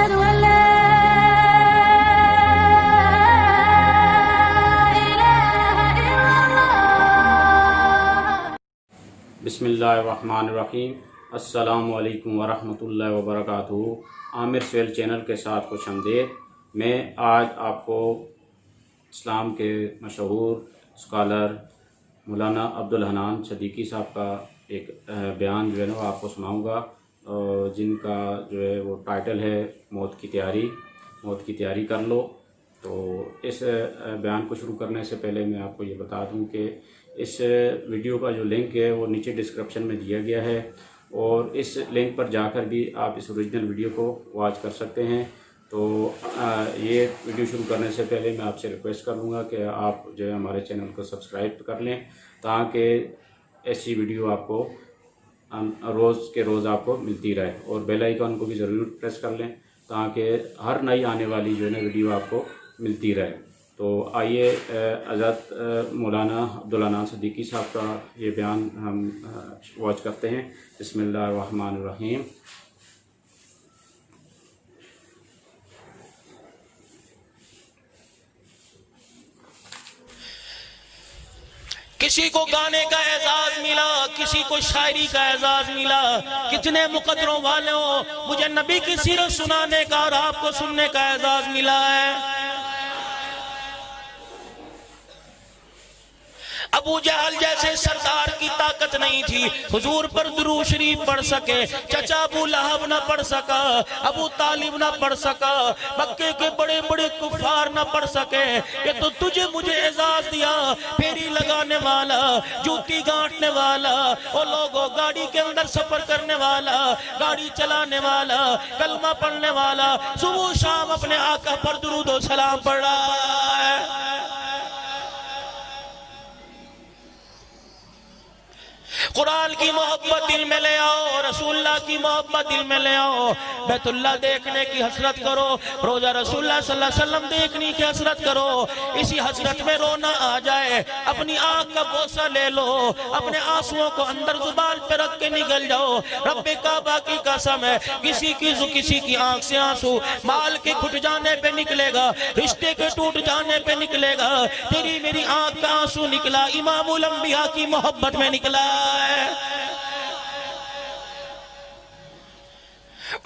أشهد أن لا إله إلا الله. بسم اللہ الرحمن الرحیم. السلام علیکم ورحمۃ اللہ وبرکاتہ. عامر سویل چینل کے ساتھ خوش آمدید. میں آج آپ کو اسلام کے مشہور اسکالر مولانا عبدالحنان صدیقی صاحب کا ایک بیان جو ہے نا وہ آپ کو سناؤں گا، جن کا جو ہے وہ ٹائٹل ہے موت کی تیاری کر لو. تو اس بیان کو شروع کرنے سے پہلے میں آپ کو یہ بتا دوں کہ اس ویڈیو کا جو لنک ہے وہ نیچے ڈسکرپشن میں دیا گیا ہے، اور اس لنک پر جا کر بھی آپ اس اوریجنل ویڈیو کو واچ کر سکتے ہیں. تو یہ ویڈیو شروع کرنے سے پہلے میں آپ سے ریکویسٹ کر لوں گا کہ آپ جو ہے ہمارے چینل کو سبسکرائب کر لیں، تاکہ ایسی ویڈیو آپ کو روز کے روز آپ کو ملتی رہے، اور بیل آئیکن کو بھی ضرور پریس کر لیں تاکہ ہر نئی آنے والی جو ہے نا ویڈیو آپ کو ملتی رہے. تو آئیے حضرت مولانا عبدالحنان صدیقی صاحب کا یہ بیان ہم واچ کرتے ہیں. بسم اللہ الرحمن الرحیم. کسی کو گانے کا اعزاز ملا، کسی کو شاعری کا اعزاز ملا. کتنے مقدروں والے ہو، مجھے نبی کی سیرت سنانے کا اور آپ کو سننے کا اعزاز ملا ہے. ابو جہل جیسے سردار کی طاقت نہیں تھی حضور پر درود شریف پڑھ سکے. چچا ابو لہب نہ پڑھ سکا، ابو طالب نہ پڑھ سکا، مکے کے بڑے بڑے کفار نہ پڑھ سکے. یہ تو تجھے مجھے اعزاز دیا، پھیری لگانے والا، جوتی گانٹنے والا، وہ لوگوں گاڑی کے اندر سفر کرنے والا، گاڑی چلانے والا، کلمہ پڑھنے والا، صبح شام اپنے آقا پر درود و سلام پڑھ رہا ہے. قرآن کی محبت دل میں لے آؤ، رسول اللہ کی محبت دل میں لے آؤ. بیت اللہ دیکھنے کی حسرت کرو، روزہ رسول اللہ صلی اللہ علیہ وسلم دیکھنے کی حسرت کرو. اسی حسرت میں رونا آ جائے، اپنی آنکھ کا بوسہ لے لو، اپنے آنسوؤں کو اندر زبان پہ رکھ کے نگل جاؤ. رب کعبہ کی قسم ہے، کسی کی آنکھ سے آنسو مال کے کھٹ جانے پہ نکلے گا، رشتے کے ٹوٹ جانے پہ نکلے گا. تیری میری آنکھ کا آنسو نکلا امام الانبیاء کی محبت میں نکلا ہے.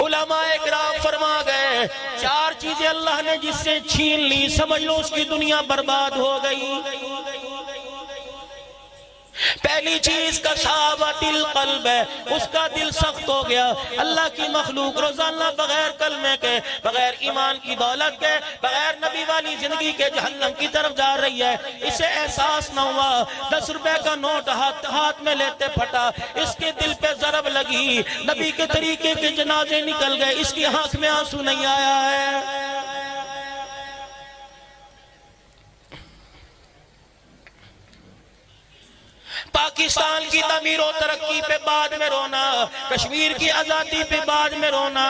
علماء اکرام فرما گئے، 4 چیزیں اللہ نے جس سے چھین لی سمجھ لو اس کی دنیا برباد ہو گئی. پہلی چیز کا صحابت القلب ہے، اس کا دل سخت ہو گیا. اللہ کی مخلوق روزانہ بغیر کلمے کے، بغیر ایمان کی دولت کے، بغیر نبی والی زندگی کے جہنم کی طرف جا رہی ہے. اسے احساس نہ ہوا، 10 روپے کا نوٹ ہاتھ میں لیتے پھٹا، اس کے دل پہ ضرب لگی، نبی کے طریقے کے جنازے نکل گئے، اس کی آنکھ میں آنسو نہیں آیا ہے. پاکستان کی تعمیر و ترقی پہ بعد میں رونا، کشمیر کی آزادی پہ بعد میں رونا،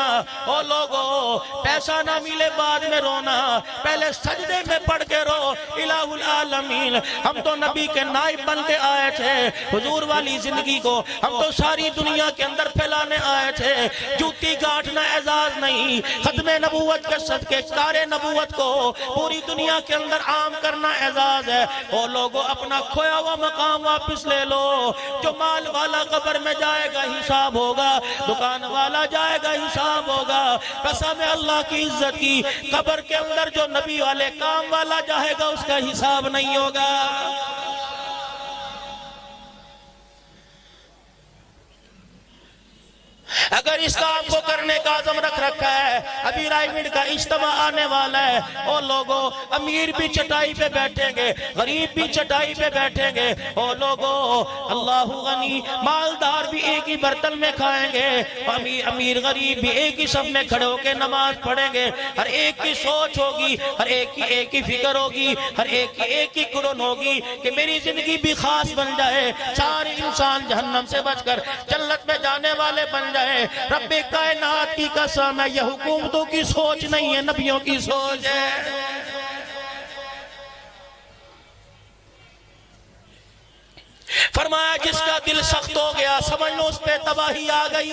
او لوگوں پیسہ نہ ملے بعد میں رونا. پہلے سجدے میں پڑھ کے رو الہ العالمین. ہم تو نبی کے نائب بن کے آئے تھے، حضور والی زندگی کو ہم تو ساری دنیا کے اندر پھیلانے آئے تھے. جوتی گانٹنا اعزاز نہیں، ختم نبوت کے صدقے کار نبوت کو پوری دنیا کے اندر عام کرنا اعزاز ہے. او لوگوں اپنا کھویا ہوا مقام واپس لے لو. جو مال والا قبر میں جائے گا حساب ہوگا، دکان والا جائے گا حساب ہوگا. قسم اللہ کی عزت کی، قبر کے اندر جو نبی والے کام والا جائے گا اس کا حساب نہیں ہوگا. اگر اس کام کو کرنے کا عزم رکھ رکھا ہے، ابھی رائیوڈ کا اجتماع آنے والا ہے. او لوگوں امیر بھی چٹائی پہ بیٹھیں گے، غریب بھی چٹائی پہ بیٹھیں گے. او لوگوں اللہ غنی مالدار بھی ایک ہی برتن میں کھائیں گے، امیر غریب بھی ایک ہی صف میں کھڑے ہو کے نماز پڑھیں گے. ہر ایک کی سوچ ہوگی، ہر ایک کی فکر ہوگی، ہر ایک کی قرن ہوگی کہ میری زندگی بھی خاص بن جائے، سارے انسان جہنم سے بچ کر جنت میں جانے والے بن جائے. رب کائنات کی قسم ہے، یہ حکومتوں کی سوچ نہیں ہے، نبیوں کی سوچ ہے. فرمایا جس کا دل سخت ہو گیا سمجھ لو اس پہ تباہی آ گئی.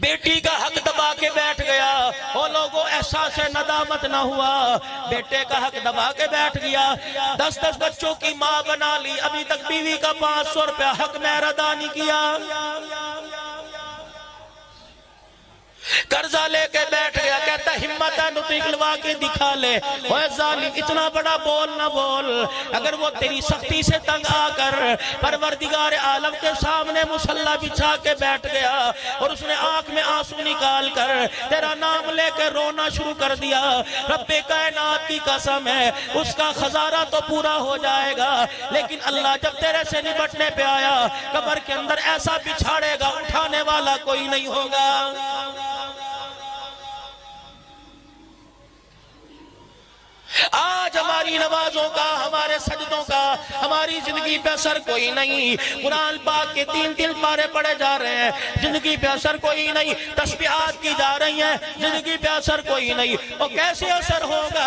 بیٹی کا حق دبا کے بیٹھ گیا، وہ لوگوں احساس ندامت نہ ہوا، بیٹے کا حق دبا کے بیٹھ گیا، 10 بچوں کی ماں بنا لی، ابھی تک بیوی کا 500 روپیہ حق مہر ادا نہیں کیا، قرضہ لے کے بیٹھ گیا، کہتا ہمت ہے تو نکلوا کے دکھا لے، اوہ ظالم اتنا بڑا بول نہ بول، اگر وہ تیری سختی سے تنگ آ کر پروردگار عالم کے سامنے مصلی بچھا کے بیٹھ گیا اور اس نے آنکھ میں آنسو نکال کر تیرا نام لے کے رونا شروع کر دیا، رب کائنات کی قسم ہے اس کا خزانہ تو پورا ہو جائے گا، لیکن اللہ جب تیرے سے نبٹنے پہ آیا قبر کے اندر ایسا بچھاڑے گا اٹھانے والا کوئی نہیں ہوگا۔ آج ہماری نمازوں کا، ہمارے سجدوں کا، ہماری زندگی پہ اثر کوئی نہیں، قرآن پاک کے 3 پارے پڑھے جا رہے ہیں، زندگی پہ اثر کوئی نہیں، تسبیحات کی جا رہی ہیں، زندگی پہ اثر کوئی نہیں، اور کیسے اثر ہوگا؟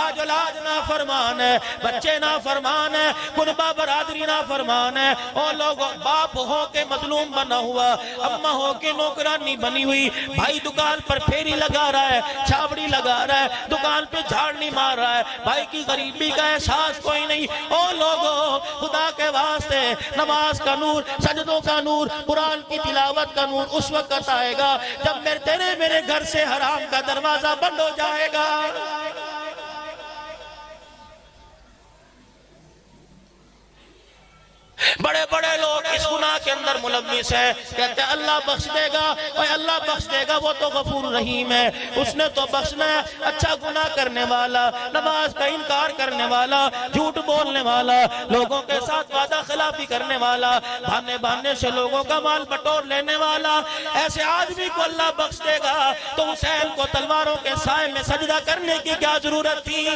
آج اولاد نافرمان ہے، بچے نافرمان ہے، کنبہ برادری نافرمان ہے، اور لوگ باپ ہو کے مظلوم بنا ہوا، اماں ہو کے نوکرانی بنی ہوئی، بھائی دکان پر پھیری لگا رہا ہے، چھاوڑی لگا رہا ہے، دکان پہ جھاڑنی مار رہا ہے، بھائی کی غریبی کا احساس کوئی نہیں۔ او لوگوں، خدا کے واسطے نماز کا نور، سجدوں کا نور، قرآن کی تلاوت کا نور اس وقت آئے گا جب میرے گھر سے حرام کا دروازہ بند ہو جائے گا۔ بڑے بڑے لوگ اس گناہ کے اندر ملوث ہیں، کہتے ہیں اللہ بخش دے گا، اور اللہ بخش دے گا، وہ تو غفور رحیم ہے، اس نے تو بخشنا ہے۔ اچھا گناہ کرنے والا، نماز کا انکار کرنے والا، جھوٹ بولنے والا، لوگوں کے ساتھ وعدہ خلافی کرنے والا، بہانے سے لوگوں کا مال بٹور لینے والا، ایسے آدمی کو اللہ بخش دے گا تو حسین کو تلواروں کے سائے میں سجدہ کرنے کی کیا ضرورت تھی؟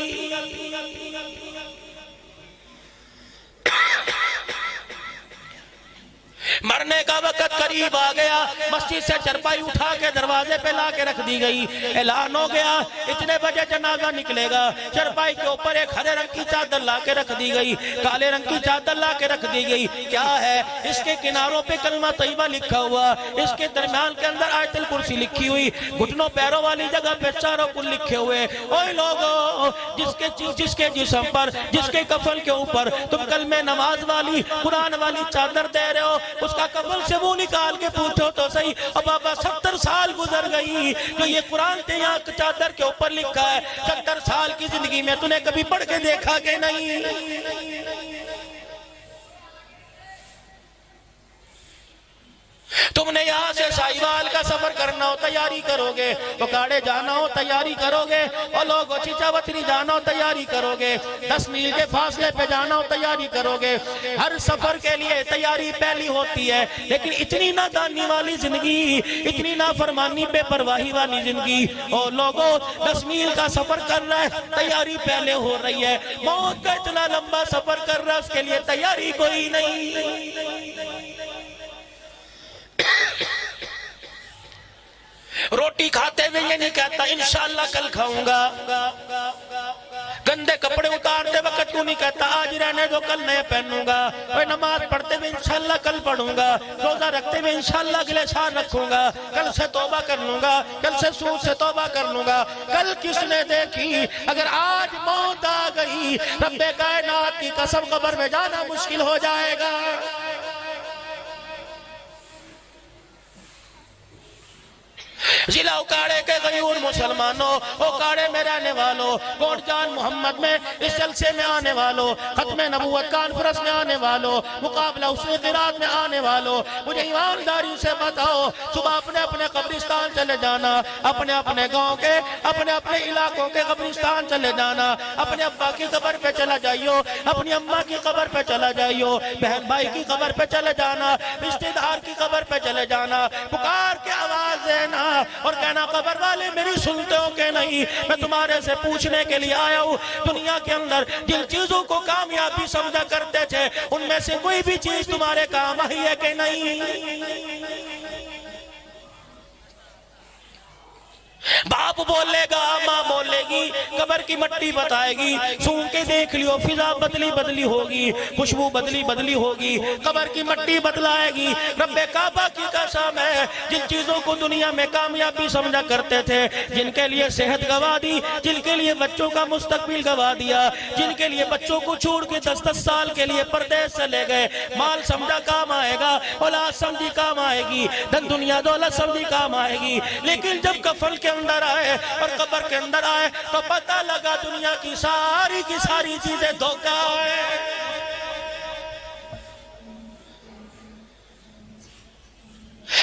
مرنے کا وقت قریب آ گیا، مسجد سے چرپائی اٹھا کے دروازے پہ لا کے رکھ دی گئی، اعلان ہو گیا اتنے بجے جنازہ نکلے گا، چرپائی کے اوپر ایک ہرے رنگ کی چادر لا کے رکھ دی گئی، کالے رنگ کی چادر لا کے رکھ دی گئی، کیا ہے؟ اس کے کناروں پہ کلمہ طیبہ لکھا ہوا، اس کے درمیان کے اندر آیت الکرسی لکھی ہوئی، گھٹنوں پیروں والی جگہ پہ چاروں کل لکھے ہوئے۔ اوہ لوگوں، جس کے جسم پر، جس کے کفن کے اوپر تم کلمہ نماز والی، قرآن والی چادر دے رہے ہو، اس کا کفن سے منہ نکال کے پوچھو تو صحیح، اور بابا 70 سال گزر گئی جو یہ قرآن تے یہاں چادر کے اوپر لکھا ہے، 70 سال کی زندگی میں تو نے کبھی پڑھ کے دیکھا کہ نہیں؟ تم نے یہاں سے سائیوال کا سفر کرنا ہو تیاری کرو گے، بکاڑے جانا ہو تیاری کرو گے، اور لوگوں چچاوتری جانا ہو تیاری کرو گے، 10 میل کے فاصلے پہ جانا ہو تیاری کرو گے، ہر سفر کے لیے تیاری پہلی ہوتی ہے، لیکن اتنی نادانی والی زندگی، اتنی نافرمانی بے پرواہی والی زندگی، اور لوگوں 10 میل کا سفر کر رہا ہے، تیاری پہلے ہو رہی ہے، موت کا اتنا لمبا سفر کر رہا ہے، اس کے لیے تیاری کوئی نہیں۔ روٹی کھاتے ہوئے یہ نہیں کہتا انشاءاللہ کل کھاؤں گا، گندے کپڑے اتارتے وقت تو نہیں کہتا آج رہنے دو کل نئے پہنوں گا، نماز پڑھتے ہوئے انشاءاللہ کل پڑھوں گا، روزہ رکھتے ہوئے انشاءاللہ اگلے سال رکھوں گا، کل سے توبہ کر لوں گا، کل سے سود سے توبہ کر لوں گا، کل کس نے دیکھی؟ اگر آج موت آ گئی رب کائنات کی قسم قبر میں جانا مشکل ہو جائے گا۔ ضلع اکاڑے کے غیور مسلمانوں، اکاڑے میں رہنے والوں، کوٹ جان محمد میں اس جلسے میں آنے والوں، ختم نبوت کانفرنس میں آنے والوں، مقابلہ حسن قرات میں آنے والوں، مجھے ایمانداری سے بتاؤ، صبح اپنے اپنے قبرستان چلے جانا، اپنے اپنے گاؤں کے، اپنے اپنے علاقوں کے قبرستان چلے جانا، اپنے ابا کی قبر پہ چلا جائیو، اپنی اماں کی قبر پہ چلا جائیو، بہن بھائی کی قبر پہ چلے جانا، رشتہ دار کی قبر پہ چلے جانا، پکار کے آواز دینا اور کہنا قبر والے میری سنتے ہو کہ نہیں، میں تمہارے سے پوچھنے کے لیے آیا ہوں، دنیا کے اندر جن چیزوں کو کامیابی سمجھا کرتے تھے ان میں سے کوئی بھی چیز تمہارے کام آئی ہے کہ نہیں؟ باپ بولے گا، ماں بولے گی، قبر کی مٹی بتائے گی، سونگ کے دیکھ لیو فضا بدلی بدلی ہوگی، خوشبو بدلی بدلی ہوگی، قبر کی مٹی بدلائے گی۔ رب کعبہ کی قسم ہے، جن چیزوں کو دنیا میں کامیابی سمجھا کرتے تھے، جن کے لیے صحت گوا دی، جن کے لیے بچوں کا مستقبل گوا دیا، جن کے لیے بچوں کو چھوڑ کے 10 سال کے لیے پردیس چلے گئے، مال سمجھا کام آئے گا، اولاد سمجھی کام آئے گی، دن دنیا دولت سمجھی کام آئے گی، لیکن جب کفن کے اندر آئے اور قبر کے اندر آئے تو پتہ لگا دنیا کی ساری چیزیں دھوکہ ہے۔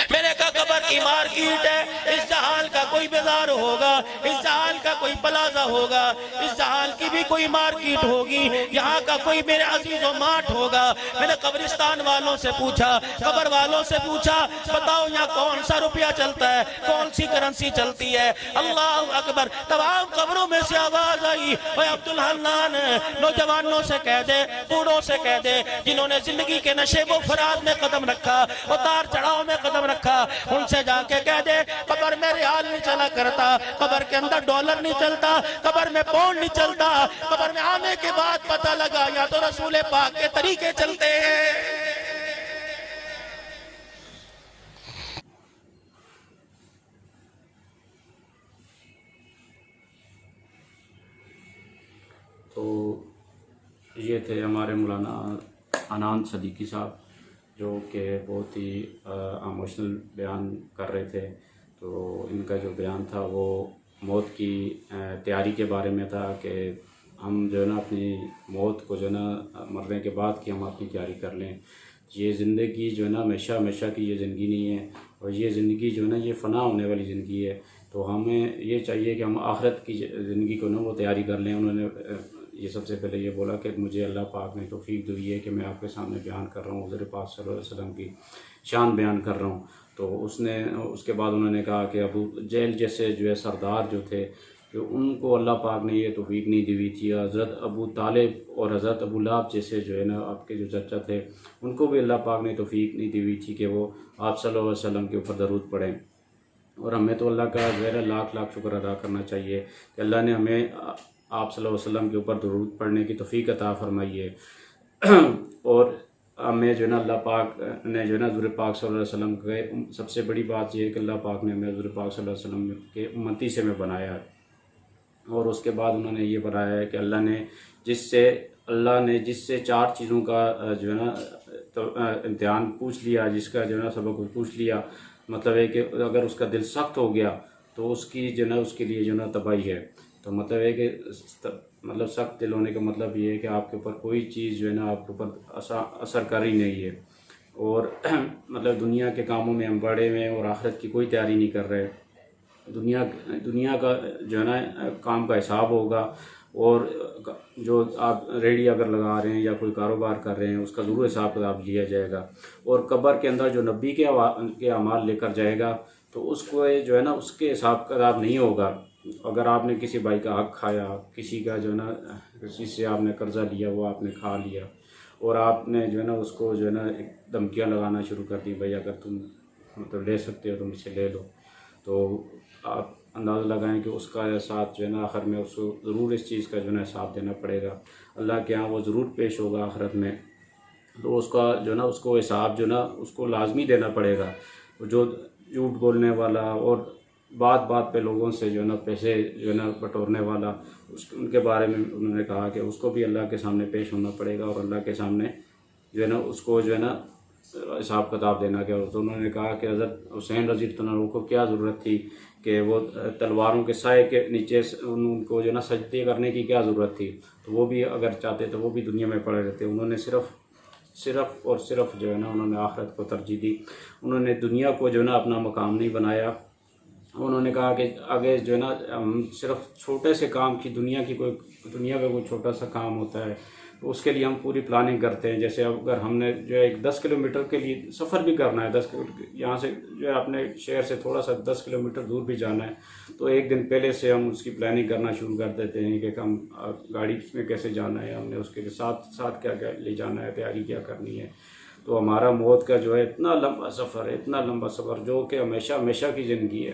میں نے کہا قبر کی مارکیٹ ہے، اس جہان کا کوئی بازار ہوگا، اس جہان کا کوئی پلازا ہوگا، اس جہان کی بھی کوئی مارکیٹ ہوگی، یہاں کا کوئی میرے عزیز و ماٹ ہوگا۔ میں نے قبرستان والوں سے پوچھا، قبر والوں سے پوچھا، بتاؤ یہاں کون سا روپیہ چلتا ہے، کون سی کرنسی چلتی ہے؟ اللہ اکبر، تمام قبروں میں سے آواز آئی، اے عبدالحنان، نوجوانوں سے کہہ دے، بوڑھوں سے کہہ دے، جنہوں نے زندگی کے نشے و فرات میں قدم رکھا، اتار چڑھاؤ میں قدم رکھا، ان سے جا کے کہہ دے قبر میں ریال نہیں چلا کرتا، قبر کے اندر ڈالر نہیں چلتا، قبر میں پاؤنڈ نہیں چلتا، قبر میں آنے کے بعد پتہ لگا یا تو رسول پاک کے طریقے چلتے ہیں۔ تو یہ تھے ہمارے مولانا انان صدیقی صاحب، جو کہ بہت ہی ایموشنل بیان کر رہے تھے۔ تو ان کا جو بیان تھا وہ موت کی تیاری کے بارے میں تھا کہ ہم جو ہے نا اپنی موت کو جو ہے نا مرنے کے بعد کی ہم اپنی تیاری کر لیں۔ یہ زندگی جو ہے نا ہمیشہ کی یہ زندگی نہیں ہے، اور یہ زندگی جو ہے نا یہ فنا ہونے والی زندگی ہے۔ تو ہمیں یہ چاہیے کہ ہم آخرت کی زندگی کو نا وہ تیاری کر لیں۔ انہوں نے یہ سب سے پہلے یہ بولا کہ مجھے اللہ پاک نے توفیق دی ہے کہ میں آپ کے سامنے بیان کر رہا ہوں، حضور پاک صلی اللہ علیہ وسلم کی شان بیان کر رہا ہوں۔ تو اس کے بعد انہوں نے کہا کہ ابو جہل جیسے جو ہے سردار جو تھے، کہ ان کو اللہ پاک نے یہ توفیق نہیں دی ہوئی تھی۔ حضرت ابو طالب اور حضرت ابو لہب جیسے جو ہے نا آپ کے جو چچا تھے، ان کو بھی اللہ پاک نے توفیق نہیں دی ہوئی تھی کہ وہ آپ صلی اللہ علیہ وسلم کے اوپر درود پڑھیں۔ اور ہمیں تو اللہ کا جو ہے لاکھ شکر ادا کرنا چاہیے کہ اللہ نے ہمیں آپ صلی اللہ علیہ وسلم کے اوپر درود پڑھنے کی توفیق عطا فرمائی ہے۔ اور ہمیں جو ہے نا اللہ پاک نے جو ہے نا حضور پاک صلی اللہ علیہ وسلم کے سب سے بڑی بات یہ ہے کہ اللہ پاک نے ہمیں حضور پاک صلی اللہ علیہ وسلم کے امتی سے میں بنایا ہے۔ اور اس کے بعد انہوں نے یہ بتایا ہے کہ اللہ نے جس سے 4 چیزوں کا جو ہے نا امتحان پوچھ لیا، جس کا جو ہے نا سبق پوچھ لیا، مطلب ہے کہ اگر اس کا دل سخت ہو گیا تو اس کی جو ہے نا اس کے لیے جو ہے نا تباہی ہے۔ تو مطلب ہے کہ مطلب سخت دل ہونے کا مطلب یہ ہے کہ آپ کے اوپر کوئی چیز جو ہے نا آپ کے اوپر اثر کر ہی نہیں ہے، اور مطلب دنیا کے کاموں میں ہم بڑے ہوئے ہیں اور آخرت کی کوئی تیاری نہیں کر رہے۔ دنیا کا جو ہے نا کام کا حساب ہوگا، اور جو آپ ریڑھی اگر لگا رہے ہیں یا کوئی کاروبار کر رہے ہیں اس کا ضرور حساب کتاب لیا جائے گا۔ اور قبر کے اندر جو نبی کے اعمال لے کر جائے گا تو اس کو جو ہے نا اس کے حساب کتاب نہیں ہوگا۔ اگر آپ نے کسی بھائی کا حق کھایا، کسی کا جو ہے نا کسی سے آپ نے قرضہ لیا وہ آپ نے کھا لیا، اور آپ نے جو ہے نا اس کو جو ہے نا دھمکیاں لگانا شروع کر دی، بھائی اگر تم مطلب لے سکتے ہو تو مجھ سے لے لو، تو آپ اندازہ لگائیں کہ اس کا ساتھ جو ہے نا آخر میں اس کو ضرور اس چیز کا جو ہے نا حساب دینا پڑے گا۔ اللہ کے ہاں وہ ضرور پیش ہوگا آخرت میں، تو اس کا جو ہے نا اس کو حساب جو ہے نا اس کو لازمی دینا پڑے گا۔ جو جھوٹ بولنے والا اور بات پہ لوگوں سے جو ہے نا پیسے جو ہے نا بٹورنے والا، ان کے بارے میں انہوں نے کہا کہ اس کو بھی اللہ کے سامنے پیش ہونا پڑے گا، اور اللہ کے سامنے جو ہے نا اس کو جو ہے نا حساب کتاب دینا کیا۔ تو انہوں نے کہا کہ حضرت حسین رضی اللہ عنہ کو کیا ضرورت تھی کہ وہ تلواروں کے سائے کے نیچے ان کو جو ہے نا سجدے کرنے کی کیا ضرورت تھی، تو وہ بھی اگر چاہتے تو وہ بھی دنیا میں پڑے رہتے۔ انہوں نے صرف جو ہے نا انہوں نے آخرت کو ترجیح دی، انہوں نے دنیا کو جو ہے نا اپنا مقام نہیں بنایا۔ انہوں نے کہا کہ آگے جو ہے نا ہم صرف چھوٹے سے کام کی دنیا کا کوئی چھوٹا سا کام ہوتا ہے تو اس کے لیے ہم پوری پلاننگ کرتے ہیں۔ جیسے اگر ہم نے جو ہے 10 کلومیٹر کے لیے سفر بھی کرنا ہے، 10 یہاں سے جو ہے اپنے شہر سے تھوڑا سا 10 کلومیٹر دور بھی جانا ہے، تو ایک دن پہلے سے ہم اس کی پلاننگ کرنا شروع کر دیتے ہیں کہ ہم گاڑی میں کیسے جانا ہے، ہم نے اس کے ساتھ کیا لے جانا ہے، تیاری کیا کرنی ہے۔ تو ہمارا موت کا جو ہے اتنا لمبا سفر ہے، اتنا لمبا سفر جو کہ ہمیشہ کی زندگی ہے،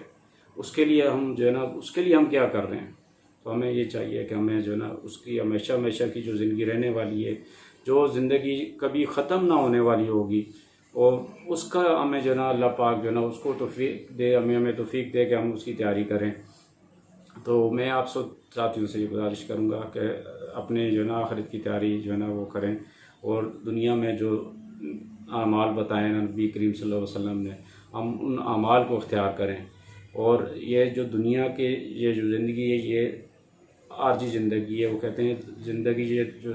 اس کے لیے ہم جو ہے نا اس کے لیے ہم کیا کر رہے ہیں. تو ہمیں یہ چاہیے کہ ہمیں جو ہے نا اس کی ہمیشہ کی جو زندگی رہنے والی ہے، جو زندگی کبھی ختم نہ ہونے والی ہوگی، اور اس کا ہمیں جو ہے نا اللہ پاک جو ہے نا اس کو توفیق دے، ہمیں توفیق دے کہ ہم اس کی تیاری کریں. تو میں آپ سب ساتھیوں سے یہ گزارش کروں گا کہ اپنے جو ہے نا آخرت کی تیاری جو ہے نا وہ کریں، اور دنیا میں جو اعمال بتائے نا نبی کریم صلی اللہ علیہ وسلم نے، ہم ان اعمال کو اختیار کریں. اور یہ جو دنیا کے یہ جو زندگی ہے یہ عارضی زندگی ہے. وہ کہتے ہیں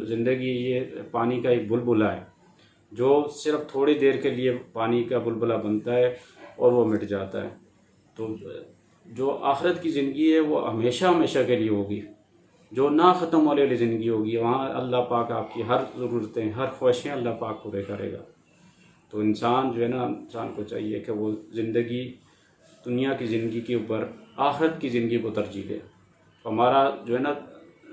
زندگی یہ پانی کا ایک بلبلہ ہے جو صرف تھوڑی دیر کے لیے پانی کا بلبلہ بنتا ہے اور وہ مٹ جاتا ہے. تو جو آخرت کی زندگی ہے وہ ہمیشہ کے لیے ہوگی، جو نہ ختم ہونے والی زندگی ہوگی. وہاں اللہ پاک آپ کی ہر ضرورتیں، ہر خواہشیں اللہ پاک پورے کرے گا. تو انسان جو ہے نا، انسان کو چاہیے کہ وہ زندگی، دنیا کی زندگی کے اوپر آخرت کی زندگی کو ترجیح دے. ہمارا جو ہے نا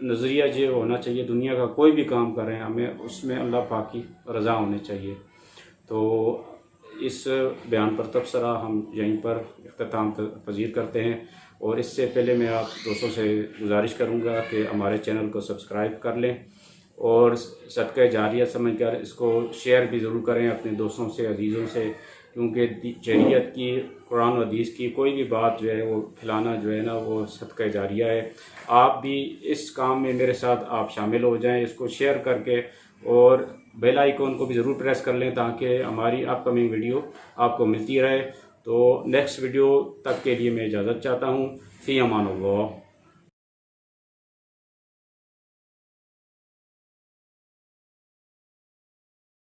نظریہ یہ ہونا چاہیے، دنیا کا کوئی بھی کام کر رہے ہیں ہمیں اس میں اللہ پاک کی رضا ہونی چاہیے. تو اس بیان پر تبصرہ ہم یہیں پر اختتام پذیر کرتے ہیں. اور اس سے پہلے میں آپ دوستوں سے گزارش کروں گا کہ ہمارے چینل کو سبسکرائب کر لیں، اور صدقہ جاریہ سمجھ کر اس کو شیئر بھی ضرور کریں اپنے دوستوں سے، عزیزوں سے، کیونکہ شریعت کی، قرآن و حدیث کی کوئی بھی بات جو ہے وہ پھیلانا جو ہے نا وہ صدقہ جاریہ ہے. آپ بھی اس کام میں میرے ساتھ آپ شامل ہو جائیں، اس کو شیئر کر کے، اور بیل آئیکن کو بھی ضرور پریس کر لیں تاکہ ہماری اپ کمنگ ویڈیو آپ کو ملتی رہے. تو نیکسٹ ویڈیو تک کے لیے میں اجازت چاہتا ہوں. فی امان اللہ.